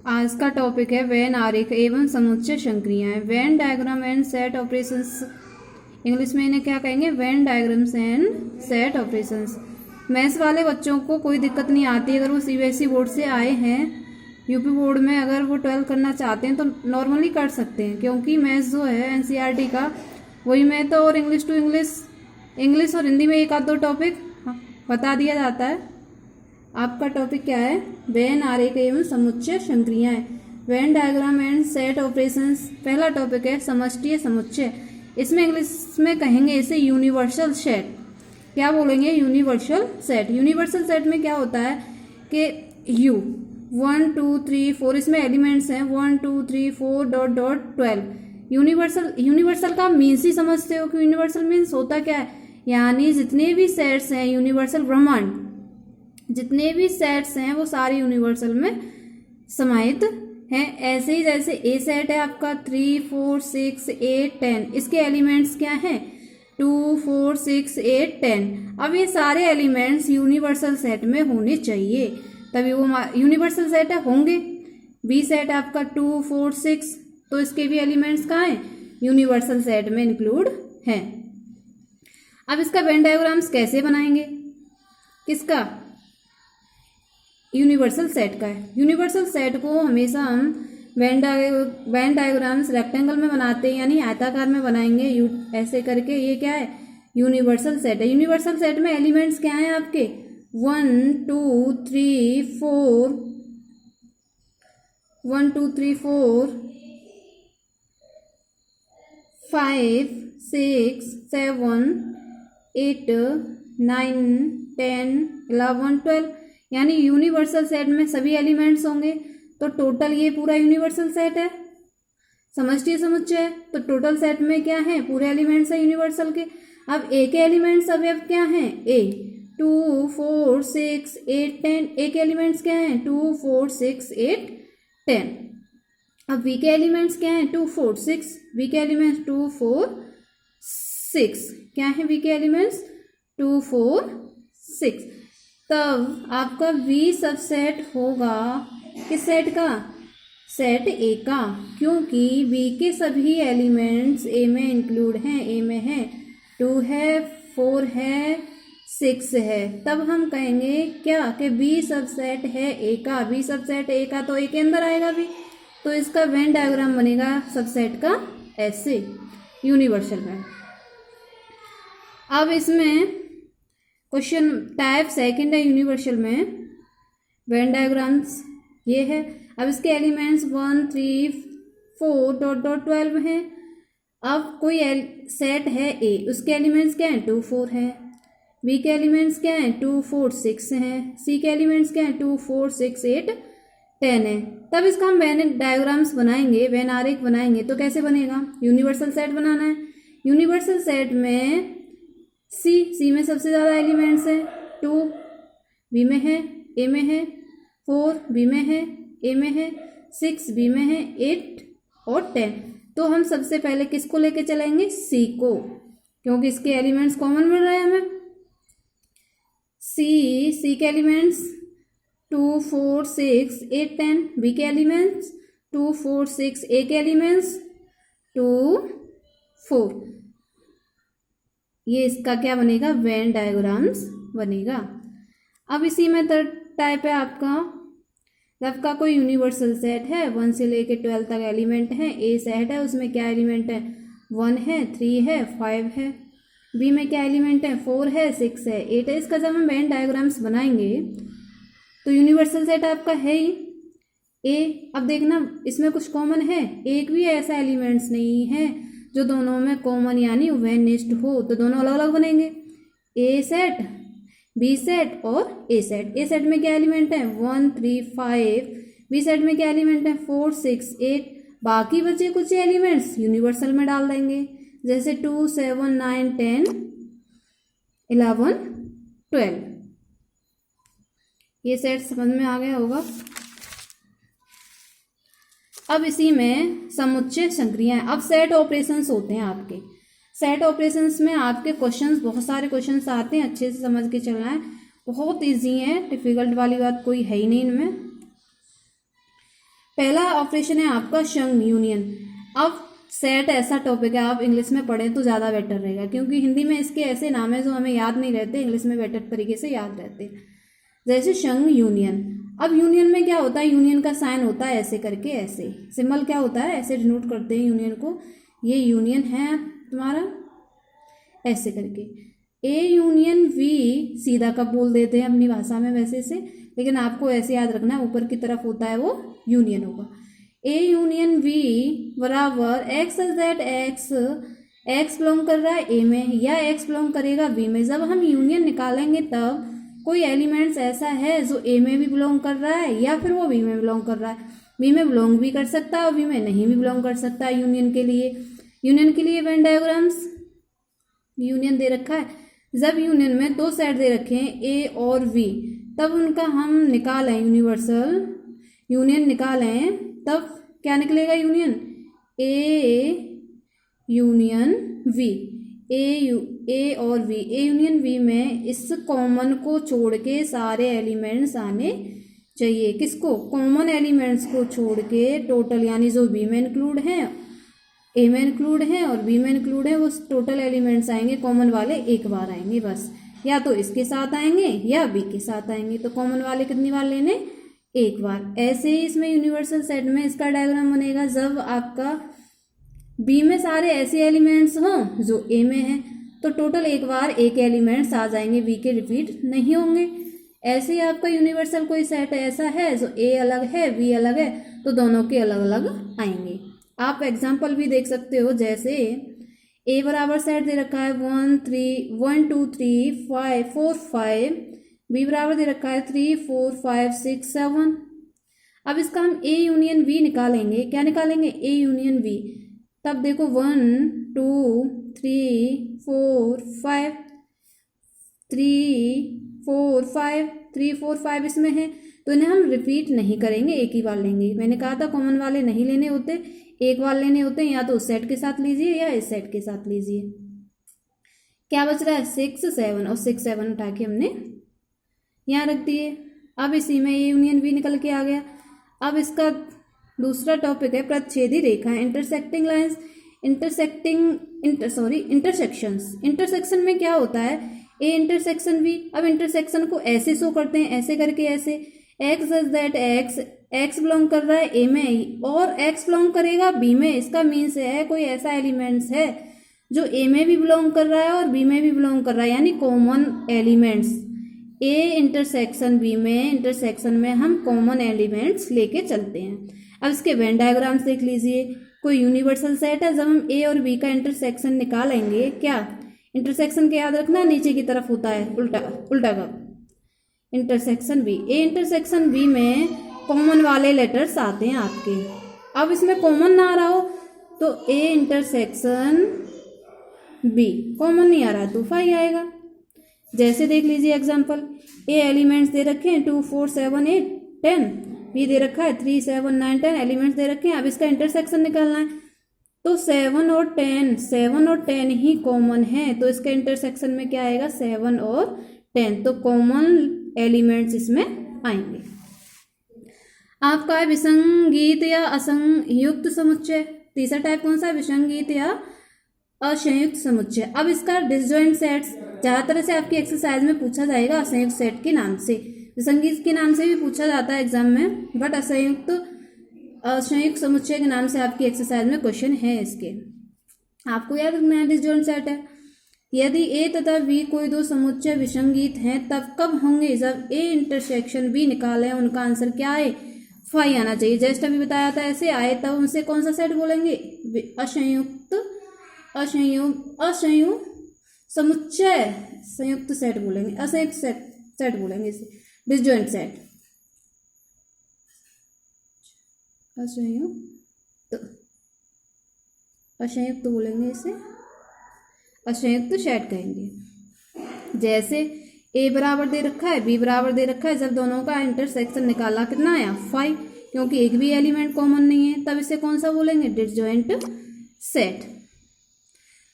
आज का टॉपिक है वेन आरेख एवं समुच्चय संक्रियाएं। Venn diagram and set operations, English में इन्हें क्या कहेंगे? Venn diagrams and set operations. Maths वाले बच्चों को कोई दिक्कत नहीं आती अगर वो सीबीएसई बोर्ड से आए हैं। यूपी बोर्ड में अगर वो 12 करना चाहते हैं तो नॉर्मली कर सकते हैं, क्योंकि मैथ्स जो है एनसीईआरटी का वही मैथ और इंग्लिश टू इंग्लिश और हिंदी में एक आध दो टॉपिक बता दिया जाता है। आपका टॉपिक क्या है? वेन आरेख एवं समुच्चय संक्रियाएं, Venn diagram and set operations. पहला टॉपिक है समष्टीय समुच्चय। इसमें इंग्लिश में कहेंगे इसे यूनिवर्सल सेट। क्या बोलेंगे? Universal set. यूनिवर्सल सेट में क्या होता है कि यू 1 2 3 4 इसमें एलिमेंट्स हैं 1 2 3 4 डॉट डॉट 12। यूनिवर्सल का मीन्स ही समझते हो कि यूनिवर्सल मीन्स होता क्या है, यानी जितने भी सेट्स हैं यूनिवर्सल ब्रह्मांड, जितने भी सेट्स हैं वो सारे यूनिवर्सल में समाहित हैं। ऐसे ही जैसे ए सेट है आपका 3 4 6 8 10, इसके एलिमेंट्स क्या हैं? 2 4 6 8 10। अब ये सारे एलिमेंट्स यूनिवर्सल सेट में होने चाहिए तभी वो यूनिवर्सल सेट है होंगे। बी सेट आपका 2 4 6, तो इसके भी एलिमेंट्स कहाँ हैं? यूनिवर्सल सेट में इंक्लूड हैं। अब इसका वेन डायग्राम्स कैसे बनाएंगे? किसका? यूनिवर्सल सेट का है। यूनिवर्सल सेट को हमेशा हम वेन डायग्राम्स रेक्टेंगल में बनाते हैं, यानी आयताकार में बनाएंगे ऐसे करके। ये क्या है? यूनिवर्सल सेट है। यूनिवर्सल सेट में एलिमेंट्स क्या हैं आपके? 1 2 3 4 1 2 3 4 5 6 7 8 9 10 11 12, यानी यूनिवर्सल सेट में सभी एलिमेंट्स होंगे तो टोटल ये पूरा यूनिवर्सल सेट है। समष्टीय समुच्चय है तो टोटल सेट में क्या है? पूरे एलिमेंट्स है यूनिवर्सल के। अब ए के एलिमेंट्स अवयव क्या हैं? ए 2 4 6 8 10। ए के एलिमेंट्स क्या हैं? 2 4 6 8 10। अब वी के एलिमेंट्स क्या हैं? 2 4 6। वी के एलिमेंट्स 2 4 6 क्या है? वी के एलिमेंट्स 2 4 6। तब आपका वी सबसेट होगा किस सेट का? सेट ए का, क्योंकि वी के सभी एलिमेंट्स ए में इंक्लूड हैं। ए में है 2 है 4 है 6 है। तब हम कहेंगे क्या कि बी सबसेट है ए का। बी सबसेट ए का तो ए के अंदर आएगा भी, तो इसका वेन डायग्राम बनेगा सबसेट का ऐसे यूनिवर्सल में। अब इसमें क्वेश्चन टाइप सेकंड है यूनिवर्सल में वेन डायग्राम्स ये है। अब इसके एलिमेंट्स 1 3 4 डॉट डॉट 12 हैं। अब कोई सेट है ए, उसके एलिमेंट्स क्या हैं? 2 4 है। बी के एलिमेंट्स क्या हैं? 2 4 6 हैं। सी के एलिमेंट्स क्या हैं? 2 4 6 8 10 है। तब इसका हम वेन डायग्राम्स बनाएंगे, वेन आरेख बनाएंगे तो कैसे बनेगा? यूनिवर्सल सेट बनाना है। यूनिवर्सल सेट में सी में सबसे ज़्यादा एलिमेंट्स हैं 2, बी में है, ए में है 4, बी में है, ए में है 6, बी में है 8 और 10। तो हम सबसे पहले किसको लेके चलेंगे? सी को, क्योंकि इसके एलिमेंट्स कॉमन मिल रहे हैं हमें। सी के एलिमेंट्स 2 4 6 8 10। बी के एलिमेंट्स 2 4 6। ए के एलिमेंट्स 2 4। ये इसका क्या बनेगा? वेन डायग्राम्स बनेगा। अब इसी में थर्ड टाइप है आपका, जब का कोई यूनिवर्सल सेट है 1 से लेके 12 तक एलिमेंट है। ए सेट है उसमें क्या एलिमेंट है? 1 है 3 है 5 है। बी में क्या एलिमेंट है? 4 है 6 है 8 है। इसका जब हम वेन डायग्राम्स बनाएंगे तो यूनिवर्सल सेट आपका है ही ए। अब देखना इसमें कुछ कॉमन है? एक भी ऐसा एलिमेंट्स नहीं है जो दोनों में कॉमन यानी वेनिस्ट हो, तो दोनों अलग अलग बनेंगे। ए सेट, बी सेट और ए सेट। ए सेट में क्या एलिमेंट है? 1 3 5। बी सेट में क्या एलिमेंट है? 4 6 8। बाकी बचे कुछ एलिमेंट्स यूनिवर्सल में डाल देंगे, जैसे 2 7 9 10 11 12। ये सेट समझ में आ गया होगा। अब इसी में समुच्चय संक्रियाएं। अब सेट ऑपरेशंस होते हैं आपके। सेट ऑपरेशंस में आपके क्वेश्चंस, बहुत सारे क्वेश्चंस आते हैं, अच्छे से समझ के चलना है। बहुत इजी है, डिफिकल्ट वाली बात कोई है ही नहीं इनमें। पहला ऑपरेशन है आपका शंग यूनियन। अब सेट ऐसा टॉपिक है, आप इंग्लिश में पढ़ें तो ज़्यादा बेटर रहेगा, क्योंकि हिंदी में इसके ऐसे नाम है जो हमें याद नहीं रहते, इंग्लिश में बेटर तरीके से याद रहते हैं। जैसे शंग यूनियन। अब यूनियन में क्या होता है, यूनियन का साइन होता है ऐसे करके, ऐसे सिंबल क्या होता है, ऐसे डिनोट करते हैं यूनियन को। ये यूनियन है तुम्हारा ऐसे करके। ए यूनियन वी सीधा कब बोल देते हैं अपनी भाषा में वैसे से, लेकिन आपको ऐसे याद रखना है, ऊपर की तरफ होता है वो यूनियन होगा। ए यूनियन वी बराबर x is that x belong कर रहा है ए में या एक्स बिलोंग करेगा बी में। जब हम यूनियन निकालेंगे तब कोई एलिमेंट्स ऐसा है जो ए में भी बिलोंग कर रहा है या फिर वो बी में बिलोंग कर रहा है। बी में बिलोंग भी कर सकता है और बी में नहीं भी बिलोंग कर सकता है। यूनियन के लिए वेन डायग्राम्स, यूनियन दे रखा है। जब यूनियन में दो सेट दे रखे हैं ए और वी, तब उनका हम निकालें यूनिवर्सल यूनियन निकालें, तब क्या निकलेगा यूनियन, ए यूनियन वी। ए और वी, ए यूनियन वी में इस कॉमन को छोड़ के सारे एलिमेंट्स आने चाहिए। किसको, कॉमन एलिमेंट्स को छोड़ के टोटल, यानी जो बी में इंक्लूड हैं, ए में इंक्लूड हैं और बी में इंक्लूड है, वो टोटल एलिमेंट्स आएंगे कॉमन वाले एक बार आएंगे बस, या तो इसके साथ आएंगे या बी के साथ आएंगे। तो कॉमन वाले कितनी बार लेने, एक बार। ऐसे ही इसमें यूनिवर्सल सेट में इसका डायग्राम बनेगा, जब आपका बी में सारे ऐसे एलिमेंट्स हों जो ए में हैं, तो टोटल एक बार एक एलिमेंट्स आ जाएंगे, बी के रिपीट नहीं होंगे। ऐसे ही आपका यूनिवर्सल कोई सेट ऐसा है जो ए अलग है बी अलग है, तो दोनों के अलग अलग आएंगे। आप एग्जाम्पल भी देख सकते हो, जैसे ए बराबर सेट दे रखा है 1 2 3 5 4 5, बी बराबर दे रखा है 3 4 5 6 7। अब इसका हम ए यूनियन वी निकालेंगे। क्या निकालेंगे, ए यूनियन वी। तब देखो 1 2 3 4 5 3 4 5 3 4 5 इसमें है, तो इन्हें हम रिपीट नहीं करेंगे, एक ही बार लेंगे। मैंने कहा था कॉमन वाले नहीं लेने होते, एक बार लेने होते हैं, या तो उस सेट के साथ लीजिए या इस सेट के साथ लीजिए। क्या बच रहा है, 6 7, और 6 7 उठा के हमने यहाँ रख दिए। अब इसी में ये यूनियन भी निकल के आ गया। अब इसका दूसरा टॉपिक है प्रतिच्छेदी रेखा, इंटरसेक्टिंग लाइंस, इंटरसेक्शन में क्या होता है, ए इंटरसेक्शन बी। अब इंटरसेक्शन को ऐसे शो करते हैं, ऐसे करके, ऐसे x is that x belong कर रहा है ए में और एक्स बिलोंग करेगा बी में। इसका मीन्स है कोई ऐसा एलिमेंट्स है जो ए में भी बिलोंग कर रहा है और बी में भी बिलोंग कर रहा है, यानी common elements. A intersection B में, इंटरसेक्शन में हम कॉमन एलिमेंट्स लेके चलते हैं। अब इसके वेन डायग्राम्स देख लीजिए। कोई यूनिवर्सल सेट है, जब हम ए और बी का इंटरसेक्शन निकालेंगे, क्या इंटरसेक्शन के याद रखना नीचे की तरफ होता है, उल्टा का intersection B. A intersection B में कॉमन वाले लेटर्स आते हैं आपके। अब इसमें कॉमन ना आ रहा हो तो ए इंटरसेक्शन बी कॉमन नहीं आ रहा तो 5 आएगा। जैसे देख लीजिए एग्जांपल, ए एलिमेंट्स दे रखे हैं 2 4 7 8 10, बी दे रखा है 3 7 9 10 एलिमेंट्स दे रखे हैं। अब इसका इंटरसेक्शन निकालना है, तो 7 और 10 ही कॉमन है, तो इसके इंटरसेक्शन में क्या आएगा, 7 और 10, तो कॉमन एलिमेंट्स इसमें आएंगे। आपका है विसंगीत या असंयुक्त समुच्चय। तीसरा टाइप कौन सा है, विसंगीत या असंयुक्त समुच्चय। अब इसका डिसजॉइंट सेट्स ज़्यादातर से आपकी एक्सरसाइज में पूछा जाएगा असंयुक्त सेट के नाम से, विसंगीत के नाम से भी पूछा जाता है एग्जाम में, बट असंयुक्त समुच्चय के नाम से आपकी एक्सरसाइज में क्वेश्चन है इसके। आपको याद रखना है डिसजॉइंट सेट है। यदि ए तथा बी कोई दो समुच्चय विसंगीत हैं तब कब होंगे, जब ए इंटरसेक्शन बी निकालें, उनका आंसर क्या आए, 5 आना चाहिए। जस्ट अभी बताया था ऐसे आए तब उनसे कौन सा सेट बोलेंगे, असंयुक्त समुच्चय संयुक्त सेट बोलेंगे, असंयुक्त सेट बोलेंगे इसे, डिसजॉइंट सेट, असंयुक्त बोलेंगे इसे, असंयुक्त सेट कहेंगे। जैसे ए बराबर दे रखा है बी बराबर दे रखा है, जब दोनों का इंटरसेक्शन निकाला कितना आया, 5, क्योंकि एक भी एलिमेंट कॉमन नहीं है, तब इसे कौन सा बोलेंगे, डिसजॉइंट सेट।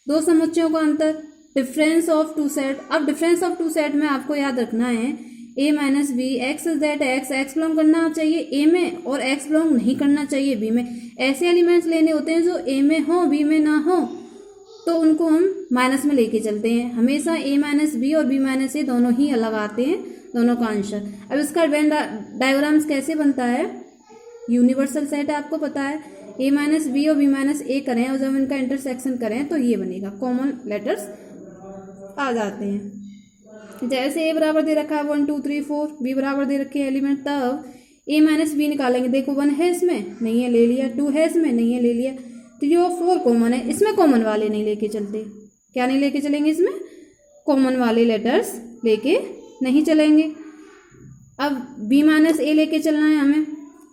दो समुच्चयों का अंतर, डिफरेंस ऑफ टू सेट। अब डिफरेंस ऑफ टू सेट में आपको याद रखना है A minus B, x is that x belong करना चाहिए ए में और एक्स बिलोंग नहीं करना चाहिए बी में। ऐसे एलिमेंट्स लेने होते हैं जो ए में हो बी में ना हो, तो उनको हम माइनस में लेके चलते हैं। हमेशा ए माइनस बी और बी माइनस ए दोनों ही अलग आते हैं, दोनों का आंसर। अब इसका वेन डायग्राम्स कैसे बनता है, यूनिवर्सल सेट है आपको पता है, ए माइनस बी और बी माइनस ए करें और जब इनका इंटरसेक्शन करें तो ये बनेगा, कॉमन लेटर्स आ जाते हैं। जैसे ए बराबर दे रखा है 1 2 3 4, बी बराबर दे रखे एलिमेंट, तब ए माइनस बी निकालेंगे। देखो 1 है इसमें, नहीं है, ले लिया। 2 है इसमें, नहीं है, ले लिया। 3 और 4 कॉमन है, इसमें कॉमन वाले नहीं लेके चलते। क्या नहीं लेके चलेंगे इसमें, कॉमन वाले लेटर्स लेके नहीं चलेंगे। अब बी माइनस ए लेके चलना है हमें,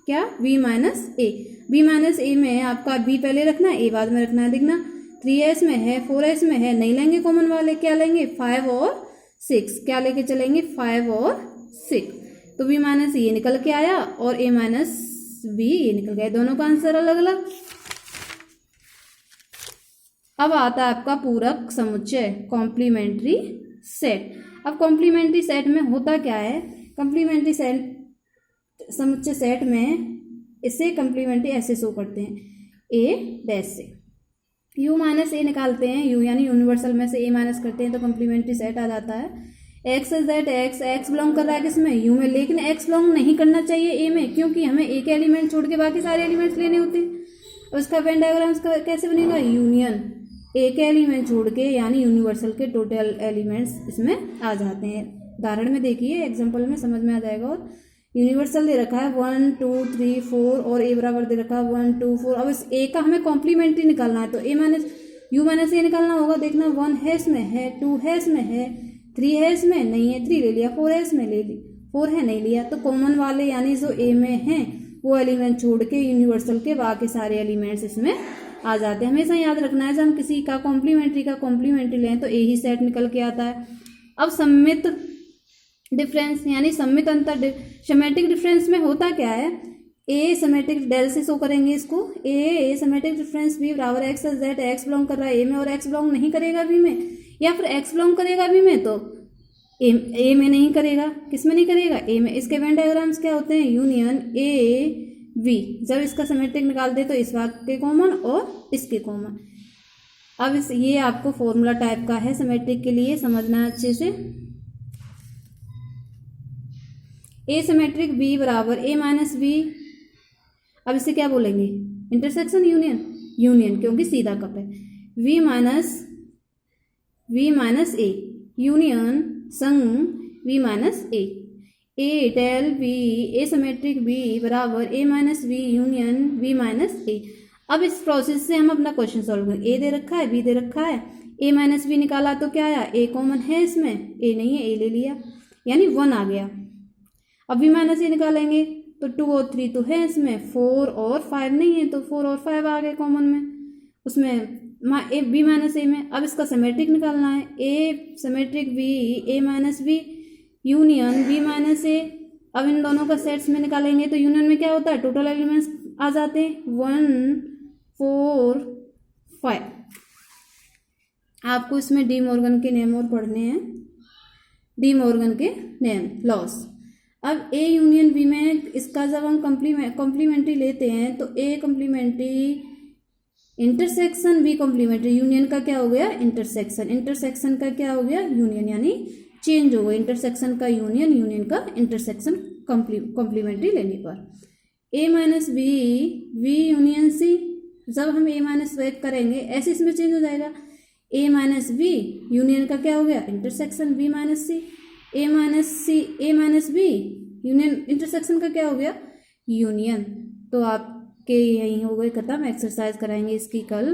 क्या, बी माइनस ए। बी माइनस ए में आपका बी पहले रखना है, ए बाद में रखना है। देखना 3s में है, 4s में है, नहीं लेंगे कॉमन वाले, क्या लेंगे 5 और 6, क्या लेके चलेंगे 5 और 6। तो बी माइनस ये निकल के आया और ए माइनस बी ये निकल गया, दोनों का आंसर अलग अलग। अब आता है आपका पूरक समुच्चय, कॉम्प्लीमेंट्री सेट। अब कॉम्प्लीमेंट्री सेट में होता क्या है, कॉम्प्लीमेंट्री सेट समुच्चय सेट में इसे कॉम्प्लीमेंट्री ऐसे शो करते हैं, ए डैश से यू माइनस ए निकालते हैं, यू यानी यूनिवर्सल में से ए माइनस करते हैं तो कॉम्प्लीमेंट्री सेट आ जाता है। X is that x belong कर रहा है किसमें, यू में, लेकिन एक्स बिलोंग नहीं करना चाहिए ए में, क्योंकि हमें एक एलिमेंट छोड़ के बाकी सारे एलिमेंट्स लेने होते हैं। और उसका वेन डायग्राम कैसे बनेगा, यूनियन, एक एलिमेंट छोड़ के यानी यूनिवर्सल के टोटल एलिमेंट्स इसमें आ जाते हैं। उदाहरण में देखिए, एग्जाम्पल में समझ में आ जाएगा। और यूनिवर्सल दे रखा है 1 2 3 4 और ए बराबर दे रखा है 1 2 4। अब इस ए का हमें कॉम्प्लीमेंट्री निकालना है तो ए माइनस यू माइनस ए निकालना होगा। देखना 1 है इसमें, है 2 है इसमें, है 3 है इसमें, नहीं है, 3 ले लिया। 4 है इसमें, ले ली, 4 है, नहीं लिया। तो कॉमन वाले यानी जो ए में हैं वो एलिमेंट छोड़ के यूनिवर्सल के बाकी सारे एलिमेंट्स इसमें आ जाते हैं। हमेशा याद रखना है जब हम किसी का कॉम्प्लीमेंट्री लें तो ए ही सेट निकल के आता है। अब सम्मित डिफरेंस यानी सम्मित अंतर, सिमेट्रिक डिफरेंस में होता क्या है, ए सिमेट्रिक डेल से शो करेंगे इसको, ए सिमेट्रिक डिफरेंस बी बराबर एक्स जेड, एक्स बिलोंग कर रहा है ए में और एक्स बिलोंग नहीं करेगा बी में, या फिर एक्स बिलोंग करेगा बी में तो ए में नहीं करेगा। किस में नहीं करेगा, ए में। इसके वेन डायग्राम्स क्या होते हैं, यूनियन ए बी। जब इसका सिमेट्रिक निकालते तो इस भाग के कॉमन और इसके कॉमन। अब ये आपको फॉर्मूला टाइप का है सिमेट्रिक के लिए, समझना अच्छे से। ए सिमेट्रिक बी बराबर ए माइनस बी, अब इसे क्या बोलेंगे, इंटरसेक्शन, यूनियन क्योंकि सीधा कप है। वी माइनस ए, यूनियन संग B minus A. A del B A symmetric B बराबर A minus B union B minus A. अब इस प्रोसेस से हम अपना क्वेश्चन सॉल्व करेंगे। ए दे रखा है, बी दे रखा है, ए माइनस बी निकाला तो क्या आया, ए कॉमन है इसमें, ए नहीं है, ए ले लिया यानी 1 आ गया। अब बी माइनस ए निकालेंगे तो 2 और 3 तो है इसमें, 4 और 5 नहीं है तो 4 और 5 आ गए कॉमन में उसमें बी माइनस ए में। अब इसका सिमेट्रिक निकालना है, A symmetric B A minus B union B minus A. अब इन दोनों का सेट्स में निकालेंगे तो यूनियन में क्या होता है, टोटल एलिमेंट्स आ जाते हैं 1 4 5। आपको इसमें डी मॉर्गन के नेम और पढ़ने हैं, डी मॉर्गन के नेम लॉस। अब ए यूनियन बी में इसका जब हम कॉम्प्लीमेंट्री लेते हैं तो A complementary intersection B complementary, union का क्या हो गया, इंटरसेक्शन का क्या हो गया, यूनियन, यानी चेंज हो गया, इंटरसेक्शन का यूनियन का इंटरसेक्शन कॉम्प्लीमेंट्री लेने पर। A minus B B union C, जब हम ए माइनस वेट करेंगे ऐसे इसमें चेंज हो जाएगा। ए माइनस बी यूनियन का क्या हो गया, इंटरसेक्शन बी माइनस सी, ए माइनस बी यूनियन इंटरसेक्शन का क्या हो गया, यूनियन। तो आपके यही हो गए खत्म। एक्सरसाइज कराएंगे इसकी कल।